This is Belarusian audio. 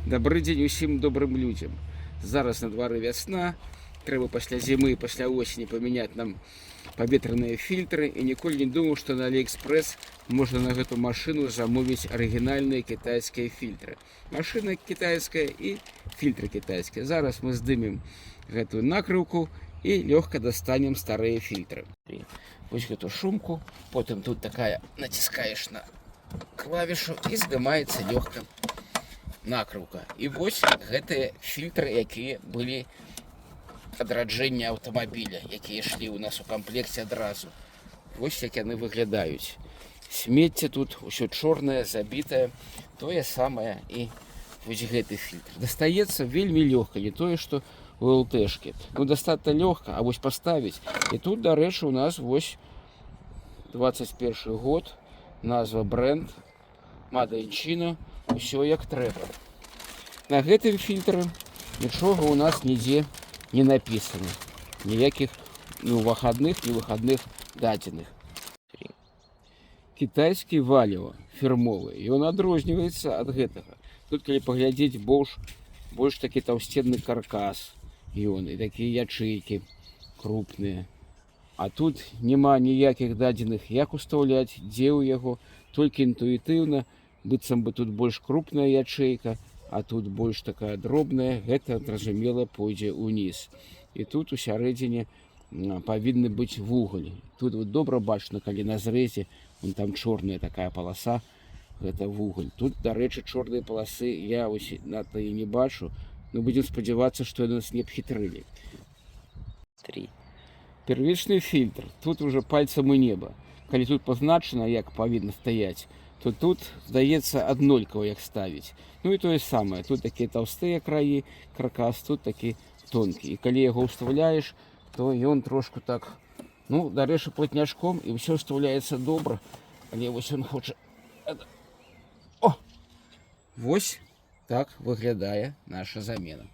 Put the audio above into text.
Добрый дзень усім добрым людзям. Зараз на двары вясна. Трэба пасля зімы, пасля осені памяняць нам паветраныя фільтры. І ніколі не думаў, што на Алиэкспрэс можна на гэту машыну замовіць арыгінальныя кітайскія фільтры. Машына кітайская і фільтры кітайскія. Зараз мы здымем гэтую накрыўку і лёгка дастанем старыя фільтры. Вось гэту шумку, потым тут такая націскаеш на клавішу і здымаецца лёгка накрыўка. І вось гэтыя фільтры, якія былі адраджэння аўтамабіля, якія ішлі ў нас у камплекце адразу. Вось як яны выглядаюць. Смецце тут усё чорнае, забітае. Тое самае і вось гэты фільтр. Дастаецца вельмі лёгка, не тое, што у ЛТшкі. Ну, дастатна лёгка, а вось паставіць. І тут, дарэчы, у нас вось 21 год, назва бренд, Made in China, усё як трэба. На гэтым фільтры нічога у нас нідзе не напісана. Ніякіх ні ўвахадных, ні выхадных дадзеных. Кітайскі валіва фірмовы. Ён адрозніваецца ад гэтага. Тут, калі паглядзець, больш такі таўсценны каркас. Ён і такія ячэйкі крупныя. А тут няма ніякіх дадзеных, як устаўляць, дзе ў яго, толькі інтуітыўна, быццам бы тут больш крупная ячэйка, а тут больш такая дробная, гэта, зразумела, пойдзе ўніз. І тут у сярэдзіне павінны быць вугаль. Тут вот добра бачна, калі на зрэзе, вон там чорная такая паласа, гэта вугаль. Тут, дарэчы, чорныя паласы я ось надта і не бачу, но будзем спадзявацца, што яны нас не абхітрылі. Первічны фільтр. Тут уже пальцам у неба. Калі тут пазначана, як павінна стаяць, то тут, здаецца, аднолькава як ставіць. Ну і тое самае. Тут такія таўстыя краі, каркас, тут такі тонкі. І калі яго ўстаўляеш, то ён трошку так, ну, дарэчы, платняшком, і ўсё ўстаўляецца добра. Але вось ён хоча... О! Вось так выглядае наша замена.